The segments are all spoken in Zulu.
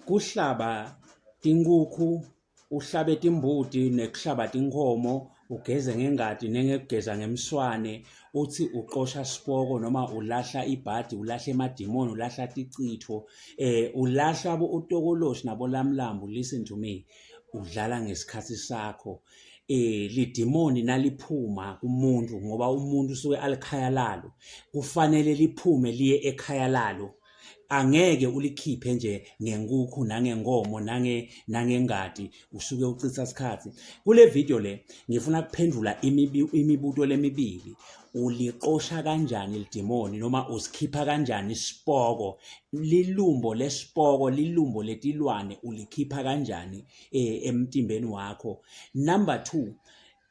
Kuhlaba tinkukhu, uhlabe timbuti nekuhlaba tinkomo, ugeze ngengadi nengekugeza ngemswane, uthi uqosha sipoko noma ulahla ibhadi, ulahla emadimoni, ulahla ticitho, ulahla utokoloshi nabo lamlambu. Listen to me, udlala ngesikhathi sakho. Lidimoni naliphuma kumuntu ngoba umuntu usuke alikhaya lalo, kufanele liphume liye ekhaya lalo. Angeke ulikhiphe nje ngenkukhu nangenkomo nangengadi usuke uchitha isikhathi. Kule video le ngifuna kuphendula imibuto lemibili. Uliqosha kanjani lidimoni noma usikhipha kanjani isipoko? Lilumbo lesipoko, lilumbo letilwane ulikhipha kanjani emtimbeni wakho? Number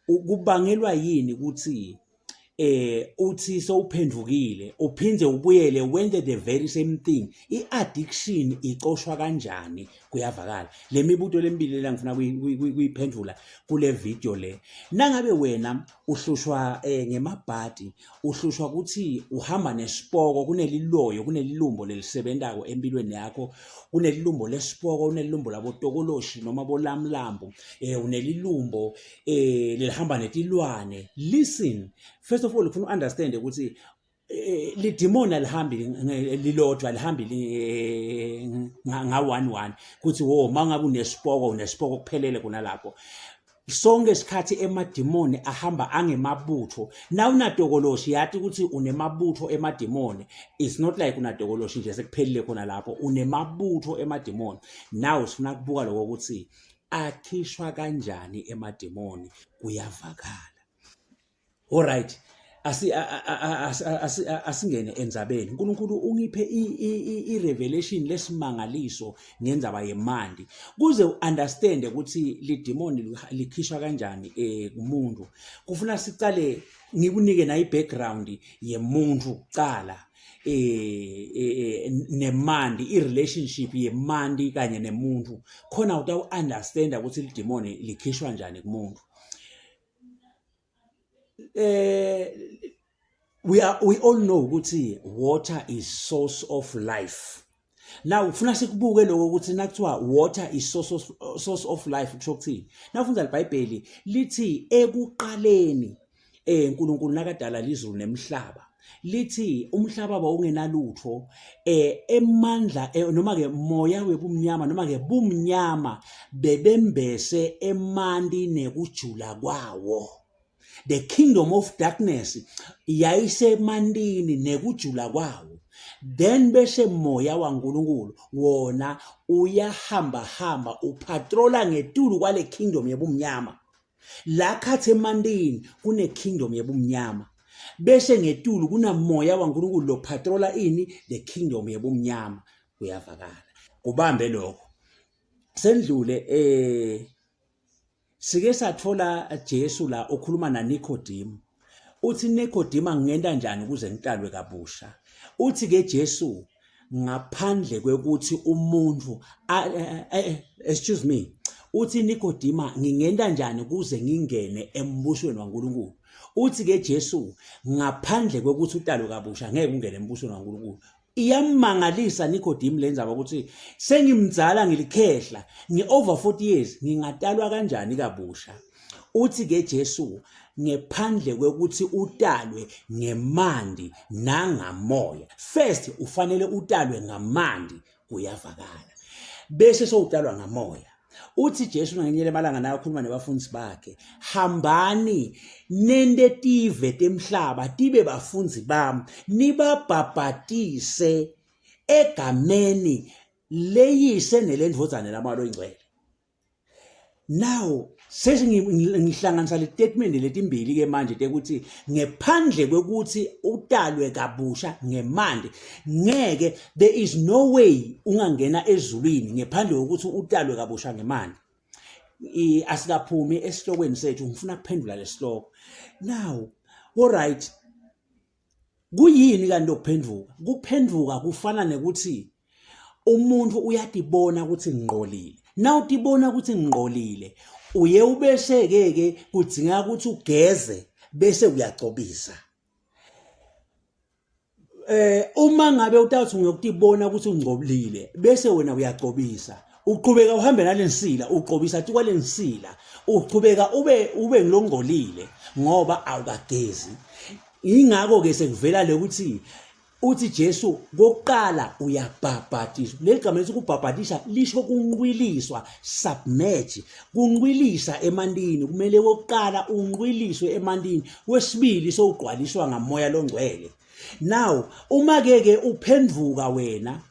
2, kubangelwa yini ukuthi uthi sowuphendukile uphinde ubuyele wenze the very same thing? I-addiction iqoshwa kanjani? Kuyavakala. Le mibuto lemibili la ngifuna kuyiphendula kule video le. Nangabe wena uhlushwa ngemabhadi, uhlushwa ukuthi uhamba nesipoko, kuneliloyo, kunelilumbo lelisebentako empilweni yakho, kunelilumbo lesipoko, kunelilumbo labotokoloshi noma bolamlambo, unelilumbo lihamba netilwane. Listen, first of all ufuna understand ukuthi lidimoni alihambi lilodwa, alihambi nga-1 kuthi mangabe unesipoko kuphelele kunalapho. Sonke isikhathi emadimoni ahamba angemabutho. Na unatokoloshi yathi ukuthi unemabutho emadimoni. It's not like unatokoloshi nje sekuphelile khona lapho, unemabutho emadimoni. Now sifuna kubuka lokho ukuthi akhishwa kanjani emadimoni. Kuyavakala. Alright, asingene endzabeni. uNkulunkulu ungiphe i-revelation lesimangaliso ngendzaba yemandi kuze u-understand ukuthi lidimoni likhishwa kanjani kumuntu. Kufuna sicale ngikunike na i-background yemuntu kuqala, nemandi, i-relationship yemandi kanye nemuntu, khona uta-understand ukuthi lidimoni likhishwa njani kumuntu. We all know ukuthi water is source of life. Now ufuna sikubuke lokho ukuthi nakuthiwa water is source of life kusho ukuthini? Nafunza iBhayibheli lithi ekuqaleni uNkulunkulu nakadala izulu nemhlaba, lithi umhlaba bawungenalutho, emandla noma ke moya webumnyama noma ke bumnyama bebembese emandi nekujula kwawo. The kingdom of darkness yayisemandini nekujula kwawo. Then bese moya waNkulunkulu wona uyahamba upatrola ngetulu kwale kingdom yebumnyama. La khathi emandini kune kingdom yebumnyama, bese ngetulu kuna moya waNkulunkulu lo patrola ini? The kingdom yebumnyama. Kuyavakala. Kubambe lokho. Sendlule sike sathola Jesu la okhuluma naNikodemu. Uthi Nikodemu ngingenda njani ukuze ngitalwe kabusha? Uthi ke Jesu, ngaphandle kwekuthi umuntu excuse me, uthi Nikodemu ngingenda njani ukuze ngingene embusweni waNkulunkulu? Uthi ke Jesu, ngaphandle kwekuthi utalwe kabusha ngeke ungene embusweni waNkulunkulu. Iyammangalisa Nikodemu lenzaba ukuthi sengimdzala ngilikhehla, over 40 years, ngingatalwa kanjani kabusha? Uthi ke Jesu, ngephandle kwekuthi utalwe ngemandi nangamoya. First ufanele utalwe ngamandi, kuyavakala, bese sowutalwa ngamoya. Uthi Jesu ngelinye lamalanga naye ukhuluma nabafundi bakhe, hambani nende tive temhlaba tibe bafunzi bami, nibabhabhatise egameni leyise nelendvozane lamalo ingcwele. Now sengihlanganisa le statement letimbili ke manje tekuthi ngephandle kwekuthi utalwe kabusha ngemandi ngeke, there is no way ungangena ezulwini ngephandle kokuthi utalwe kabusha ngemandi. Asikaphumi esihlokweni sethu, ngifuna kuphendula lesihloko. Now alright, kuyini kanti lokuphenduka? Kuphenduka kufana nekuthi umuntu uyatibona ukuthi ngqolile. Now tibona ukuthi ngqolile, uye ubese ke kudzinga ukuthi ugeze bese uyagcobisa. Uma ngabe utawuthi ngiyokutibona ukuthi ungcolile bese wena uyagcobisa uqhubeka uhambe nalensila ugqobisa ti kwalensila uqhubeka ube ngilongcolile ngoba awukagezi. Ingakho ke sekuvela lokuthi uthi Jesu kokuqala uyabhabhatisa. Leli gama lithi ukubhabhatisa lisho kunqwiliswa, submerge, kunqwilisa emantini. Kumele kokuqala unqwiliswe emantini, wesibili sowugqwaliswa ngamoya longcwele. Now uma ke uphenduka wena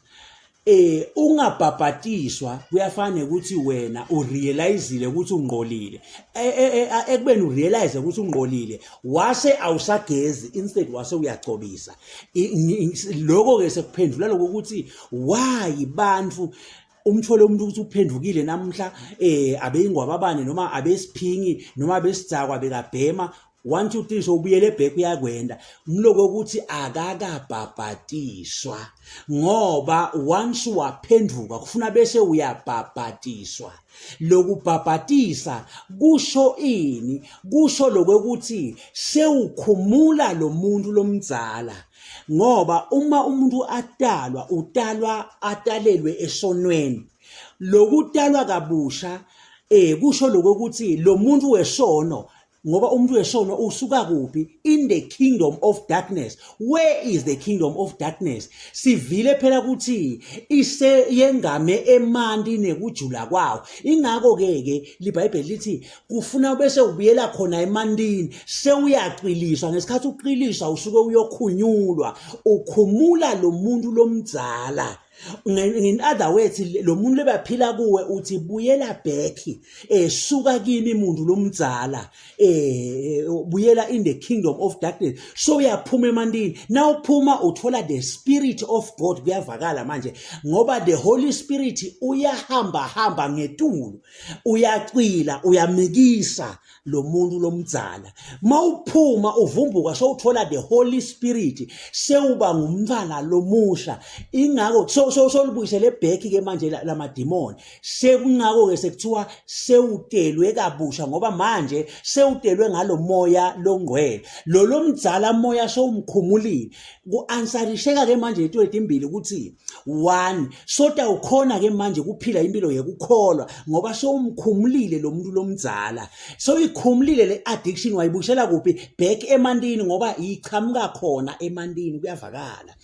ungabhabhatiswa kuyafana ukuthi wena urealizile ukuthi ungqolile ekubeni urealize ukuthi ungqolile wase awusagezi instead wase uyagcobisa. Lokho ke sekuphendula lokho ukuthi why bantu umthole umuntu ukuthi uphendukile namhla abeyingwababane noma abesiphingi noma abesidzakwa bekabhema 1 2 3 sobuyele back uyakwenda ngiloko ukuthi akakabhabhatiswa ngoba once waphenduka kufuna bese uyabhabhatiswa. Lokubhabhatisa kusho ini? Kusho lokuthi sewukhumula lo muntu lomdzala ngoba uma umuntu utalwa atalelwe esonweni. Lokutalwa kabusha kusho lokuthi lo muntu wesono ngoba umuntu wesono usuka kuphi? In the kingdom of darkness. Where is the kingdom of darkness? Sivile phela ukuthi ise yengame emanti nekujula kwawo. Ingakho ke liBhayibheli lithi kufuna bese ubuyela khona emantini sewuyaqhiliswa. Ngesikhathi uqhiliswa usuke uyokhunyulwa ukhumula lo muntu lomdzala. In other words lo muntu lebaphila kuwe uthi buyela back suka kimi muntu lomdzala buyela in the kingdom of darkness. So uyaphuma emantini. Now phuma uthola the spirit of God kuyavakala manje ngoba the Holy Spirit uyahamba ngetulu uyacwila uyamikisa lo muntu lomdzala. Mawuphuma uvumbuka so uthola the Holy Spirit sewuba ngumntwana lomusha. Ingakho so libuyisele back ke manje lamadimoni sekungako ke sekuthiwa sewutelwe kabusha ngoba manje sewutelwe ngalo moya longcwele lo lomdzala moya sowumkhumulile. Ku-answerisheka ke manje into ezimbili ukuthi 1 soda ukhona ke manje kuphila impilo yekukholwa ngoba sowumkhumulile lo muntu lomdzala. So ikhumulile le addiction wayibushela kuphi? Back emantini ngoba ichamuka khona emantini kuyavakala.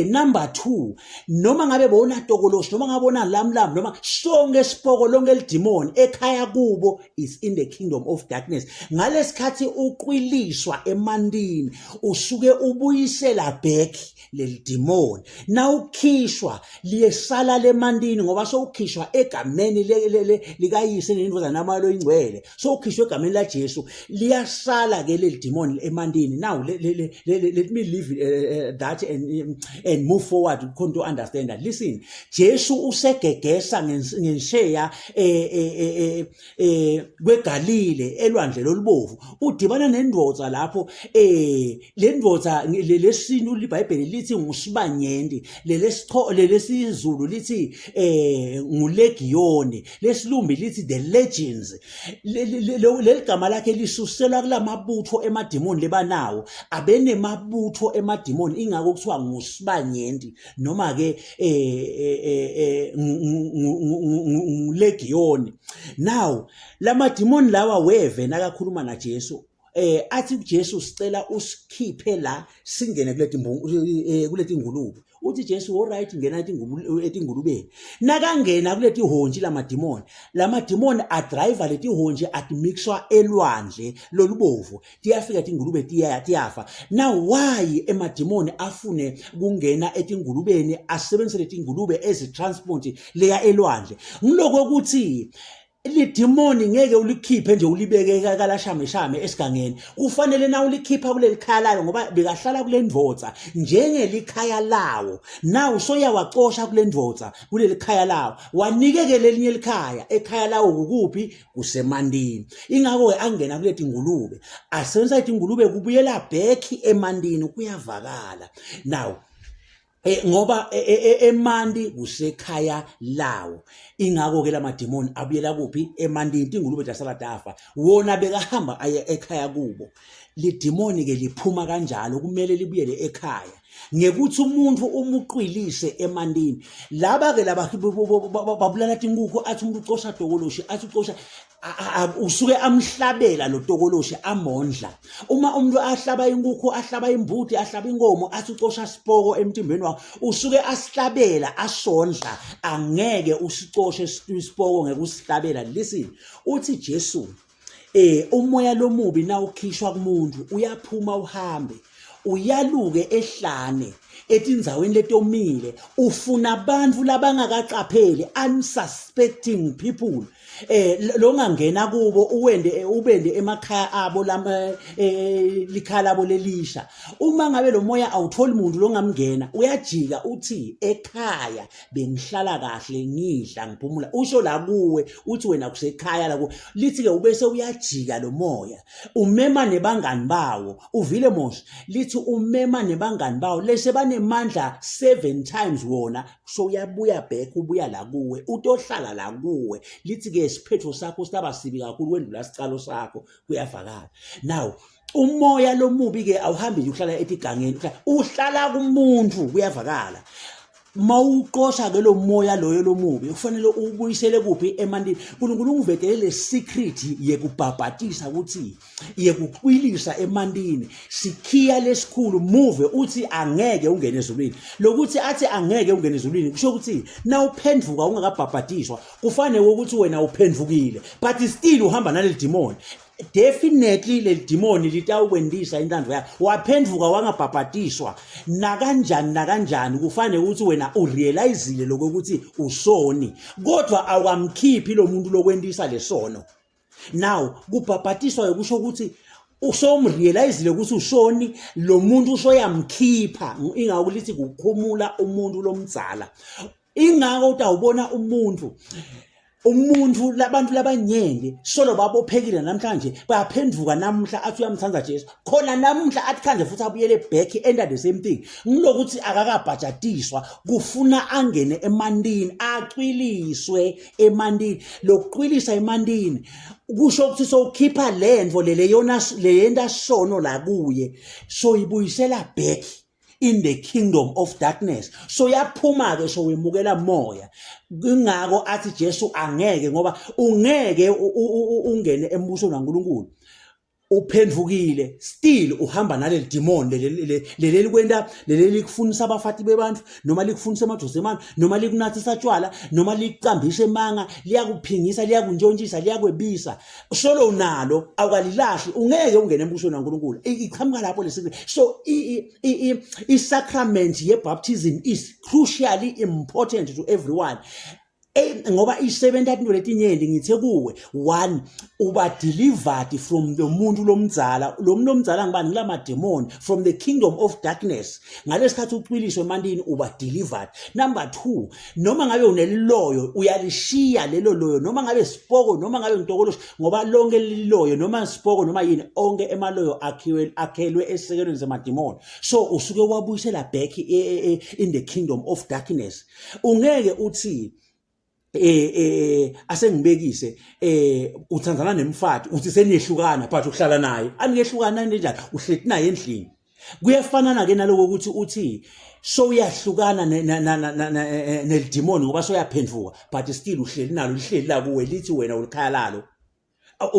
Number 2 noma ngabe bona tokoloshi noma ngabona lamlam noma sonke sipoko lonke lidimoni ekhaya kubo is in the kingdom of darkness. Ngalesikhathi uqwiliswa emantini usuke ubuyisela back leli demon. Na ukhishwa liyesala lemantini ngoba sowukhishwa egameni likayise nendodana namalo ingcwele. So ukhishwe egameni la Jesu liyasala ke leli demon emantini. Now let me leave that and move forward to understand that. Listen, Jesu usegegesa ngensheya kweGalile elwandle lolubovu udibana nendvodza lapho lendvodza lelesintu liBhayibheli lithi ngusibanyenti lelesizulu lithi ngulegioni lesilumbi lithi the legends. Leli gama lakhe lisuselwa kulamabutho emadimoni lebanawo abenemabutho emadimoni ingakho kuthiwa ngusibanyenti noma ke legioni. Now lamadimoni lawa weve nakakhuluma na Jesu athi Jesu sicela usikhiphe la singene kuleti ngulube. Uthi Jesu alright ngena etingulubeni. Nakangena kuleti honji lamadimoni adriver leti honji admixwa elwandle lolubovu tiyafika etingulube tiyafa. Now why emadimoni afune kungena etingulubeni asebenzise leti ngulube ezitransport leya elwandle? Ngiloko ukuthi lidimoni ngeke ulikhiphe nje ulibeke kalashame esigangeni. Kufanele na ulikhipha kuleli khaya layo ngoba bekahlala kule ndvodza njengelikhaya lawo. Now soyawacosha kule ndvodza kuleli khaya lawo wanikeke lelinye likhaya. Ekhaya lawo kukuphi? Kusemandini. Ingakho angena kuleti ngulube asenza itingulube kubuyela back emandini kuyavakala. Now ngoba emanti kusekhaya lawo. Ingakho ke lamadimoni abuyela kuphi? Emantini. Ingulube jasala dafa wona bekahamba aya ekhaya kubo. lidimoni ke liphuma kanjalo kumele libuyele ekhaya ngekuthi umuntu umuqwilise emandini laba ke laba babulala tinkukhu athi umuntu ucosha tokoloshi athi ucosha usuke amhlabela lo tokoloshi amondla uma umuntu ahlaba inkukhu ahlaba imbuti ahlaba inkomo athi ucosha sipoko emtimbeni wakhe usuke asihlabela asondla angeke usicoshe isipoko ngeke usihlabela listen uthi Jesu umoya lomubi na ukhishwa kumuntu uyaphuma uhambe uyaluke ehlane etindzaweni letomile ufuna abantu labangakaqapheli unsuspecting people longangena kubo ubende emakhaya abo likhaya labo lelisha uma ngabe lo moya awutholi umuntu longamngena uyajika uthi ekhaya bengihlala kahle ngidla ngiphumula usho la kuwe uthi wena kusekhaya la ku lithi ke ubese uyajika lo moya umema nebangani bawo uvile mosha lithi umema nebangani bawo lese banemandla 7 times wona so uyabuya back ubuya la kuwe utohlala la kuwe lithi ke isiphetho sakho sitaba sibi kakhulu wendlula sicalo sakho kuyavakala now umoya lomubi ke awuhambi nje uhlala etigangeni uhlala kumuntu kuyavakala mawuqosha ke lo moya loyo lomubi kufanele ubuyisele kuphi emandini uNkulunkulu uvetelele secret yekubhabhatisa ukuthi yekuqwilisa emandini sikhiya lesikhulu move uthi angeke ungene ezulwini lokuthi athi angeke ungene ezulwini kusho ukuthi na uphendvuka ungakabhabhatiswa kufanele ukuthi wena uphendvukile but still uhamba naleli demon definitely le demoni litawukwendisa intando yakho waphendvuka wangabhabhatiswa nakanjani kufanele ukuthi wena urealizeile lokho ukuthi usoni kodwa awamkhiphi lo muntu lokwendisa lesono now kubhabhatiswa ukusho ukuthi usomrealizeile ukuthi usoni lo muntu usoyamkhipha ingakho lithi kukhumula umuntu lomdzala ingakho utawubona umuntu labantu labanyenge solo babophekile namhlanje bayaphendvuka namhla athi uyamthanza Jesu khona namhla athi khanje futhi abuyele back enda the same thing ngilokuthi akakabhajatiswa kufuna angene emandini acwiliswe emandini lokuqwilisa emandini kusho ukuthi sokhipha lendvo leyenda sono la kuye so ibuyisela back in the kingdom of darkness so yaphuma ke so wemukela moya ingako athi Jesu angeke ngoba ungeke ungene embusweni kaNkulunkulu uphendvukile still uhamba naleli demon leli kwenda leli likufundisa abafati bebantu noma likufundisa amadlozi emantu noma likunathisa tshwala noma liqambisha emanga liyakuphingisa liyakuntshontshisa liyakwebisa solo nalo awukalilahli ungeke ungene embusweni kaNkulunkulu iqhamuka lapho lesikho so I sacrament ye baptism is crucially important to everyone ngoba isebenza into letinyenti ngithe kuwe one uba delivered from the muntu lomdzala lo muntu omdzala ngibani ngilama demon from the kingdom of darkness ngalesikhathi ucwiliswe emandini uba delivered number 2 noma ngabe uneliloyo uyalishiya lelo loyo noma ngabe sipoko noma ngabe ngitokoloshi ngoba lonke liloyo noma sipoko noma yini onke emaloyo akhelwe esekelweni zemademon so usuke wabuyisela back in the kingdom of darkness ungeke uthi asengibekise uthandzana nemfati uthi seniyehlukana but uhlala naye aniyehlukana njani uhlethi naye endlini kuyafana ke naloko ukuthi uthi so uyahlukana neldemon ngoba so yaphendvuka but still uhleli nalo lihleli la kuwe lithi wena ulikhaya lalo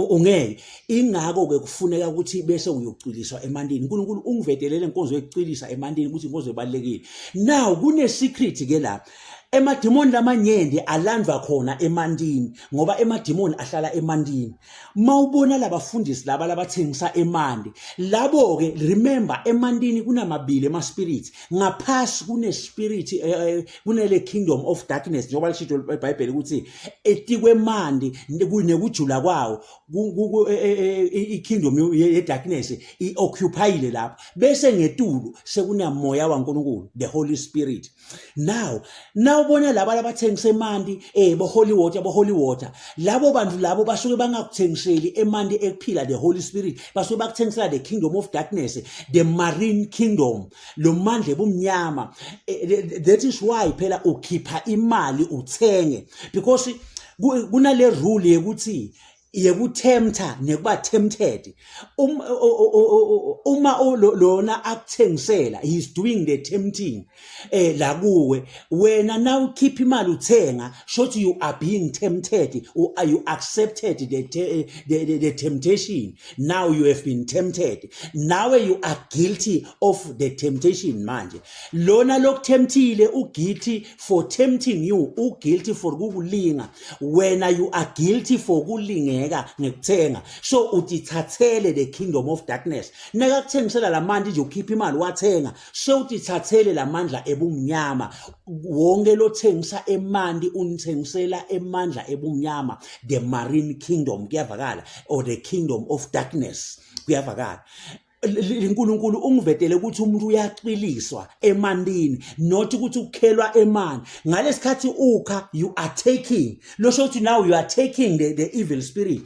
ungeke ingako ke kufuneka ukuthi bese uyocwiliswa emandini uNkulunkulu ungivetelele inkonzo yokucwilisa emandini ukuthi inkonzo ebalekile now kune secret ke la emademoni lamanyende alandwa khona emandini ngoba emademoni ahlala emandini mawubona labafundisi laba labathengisa emandi labo ke remember emandini kunamabili ema spirits ngaphasi kune spirit kunele kingdom of darkness njengoba lishito eBhayibheli ukuthi etikwemandi kunekujula kwawo ikingdom ye darkness ioccupyile lapha bese ngetulu sekunamoya waNkulunkulu the Holy Spirit now ubona laba labathengisa emandi holy water labo bantu labo basuke bangakuthengiseli emandi ekuphila the Holy Spirit basuke bakuthengisela the kingdom of darkness the marine kingdom lo mandle bomnyama that is why phela ukhipha imali uthenge because kunale rule ukuthi yekuthemtha nekuba tempted. Uma lona akuthengisela, he's doing the tempting la kuwe, wena now ukhipha imali uthenga, shothi you are being tempted, or you accepted the temptation. Now you have been tempted. Now you are guilty of the temptation manje. Lona lokutemptile guilty for tempting you, guilty for kukulinga. When you are guilty for kulingeka ngekuthenga, so utithathele the kingdom of darkness. Nakakuthengisela la manje nje ukhipha imali wathenga, so utithathele la mandla ebumnyama. Wonke lothengisa emandi unithengisela emandla ebumnyama, the marine kingdom kuyavakala, or the kingdom of darkness kuyavakala. uNkulunkulu ungivetele ukuthi umuntu uyaqiliswa emandini, not ukuthi ukhelwa emani. Ngalesikhathi ukha, you are taking, lo shothi now you are taking the evil spirit.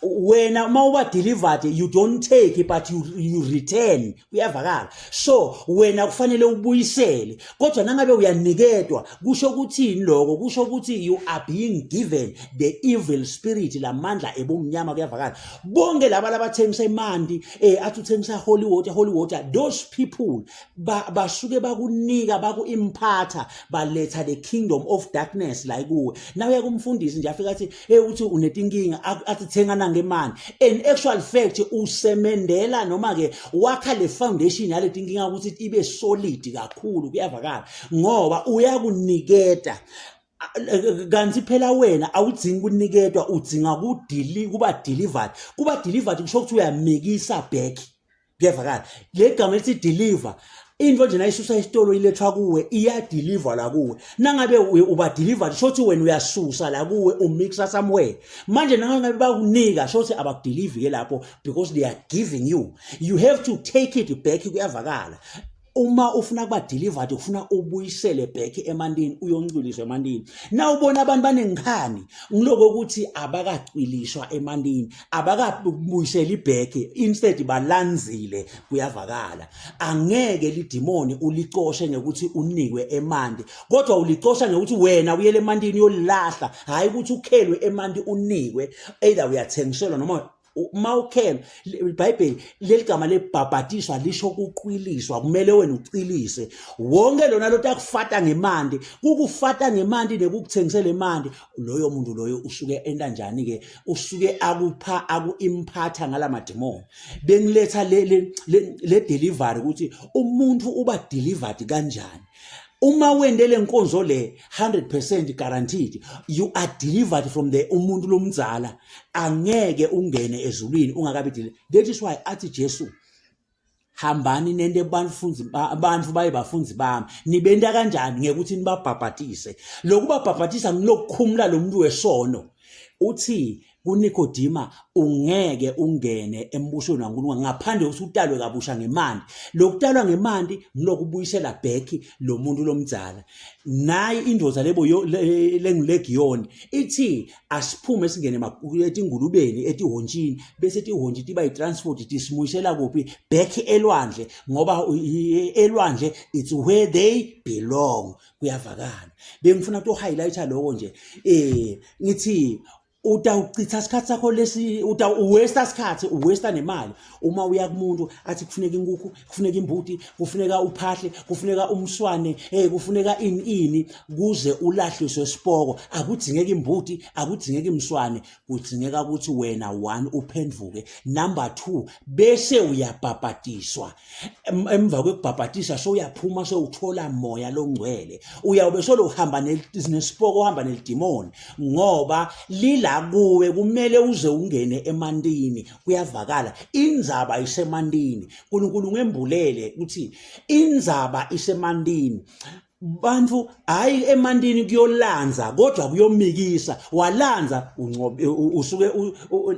Wena mawuba delivered, you don't take but you return, kuyavakala. So wena kufanele ubuyisele, kodwa nangabe uyanikedwa, kusho ukuthini lokho? Kusho ukuthi you are being given the evil spirit, la mandla ebumnyama, kuyavakala. Bonke laba labathengisa imandi athi uthengisa holy water, those people basuke bakunika baku-impatha, baletha the kingdom of darkness la kuwe. Na uyakumfundisi nje afika athi uthi unetinkinga, athi thengana ngemani. In actual fact usemendela noma ke wakha le foundation yale tinkinga ukuthi ibe solid kakhulu, kuyavakala, ngoba uyakuniketa. Kanti phela wena awudzingi ukuniketwa, udzinga kuba delivered. Kuba delivered kusho ukuthi uyamikisa back, kuyavakala. Le gama lithi deliver, into nje nayisusa isitolo ilethwa kuwe iya-deliver la kuwe. Nangabe uba delivered shothi wena uyasusa la kuwe umixa somewhere. Manje nangabe bakunika shothi abakudeliver lapho, because they are giving you. You have to take it back, kuyavakala. Uma ufuna kuba delivered, ufuna ubuyisele back emandini, uyongciliswa emandini. Na ubona abantu banengikhani ngiloko ukuthi abakacwilishwa emandini, abakabuyiseli back, instead balanzile, kuyavakala. Angeke lidimoni ulicoshe ngekuthi unikwe emandi, kodwa ulicosha ngekuthi wena uyele emandini uyolahla, hayi ukuthi ukhelwe emandi unikwe, either uyathengiselwa noma mawukhelwa. iBhayibheli leligama lebhabhatiswa lisho ukuqiliswa, kumele wena uqilise. Wonke lona lo akufata ngemandi, kukufata ngemandi nekukuthengisela imandi, loyo muntu loyo usuke enda njani ke? Usuke aku-impatha ngala mademoni. Bengiletha le delivery ukuthi umuntu uba delivered kanjani. Uma wendele nkonzo le 100% guaranteed, you are delivered from the umuntu lomzala. Angeke ungene ezulwini ungakabi delivered. That is why athi Jesu, hambani nende abantu baye bafunzi bami, nibenda kanjani ngekuthi nibabhabhatise. Lokubabhabhatisa ngilokukhumula lo muntu wesono. Uthi kuNikodima, ungeke ungene embusweni waNkulunkulu ngaphandle kokuthi utalwe kabusha ngemandi. Lokutalwa ngemandi ngilokubuyisela back lo muntu lomdzala. Nayi indoda lengilegiyoni ithi asiphume singene etingulubeni etihonjini, bese etihonji tiba yitransport tisimuyisela kuphi? Back elwandle, ngoba elwandle it's where they belong, kuyavakala. Bengifuna ukuthi highlighta lokho nje. Ngithi utawuchitha isikhathi sakho lesi, uwaste isikhathi, uwaste nemali. Uma uya kumuntu athi kufuneka inkukhu, kufuneka imbuti, kufuneka uphahle, kufuneka umswane, kufuneka ini kuze ulahliswe sipoko. Akudzingeka imbuti, akudzingeka imswane, kudzingeka ukuthi wena 1 uphendvuke. Number 2, bese uyabhabhatiswa. Emva kwekubhabhatisa so uyaphuma, so uthola moya longcwele. Uyabe solo uhamba nesipoko, uhamba nelidimoni, ngoba lila kuwe kumele uze ungene emandini, kuyavakala. Inzaba isemandini. uNkulunkulu ngembulele ukuthi inzaba isemandini. Bantu hayi emandini kuyolanza, kodwa kuyomikisa. Walanza usuke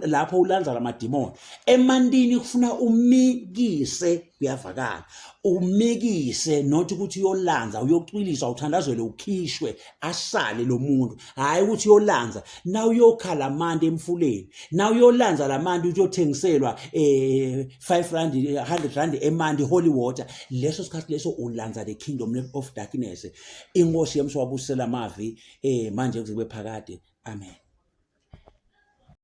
lapho ulanza lamadimoni. Emandini kufuna umikise, kuyavakala. Umikise, not ukuthi uyolanza, uyoqwilisa, uthandazele ukhishwe, asale lo muntu. Hayi ukuthi uyolanza, na uyokhala amande emfuleni, na uyolanza lamande uyothengiselwa 5 rand 100 rand emandi holy water. Leso sikhathi leso ulanza the kingdom of darkness. Inkosi yemswabusela amavi manje kuze kube phakade. Amen.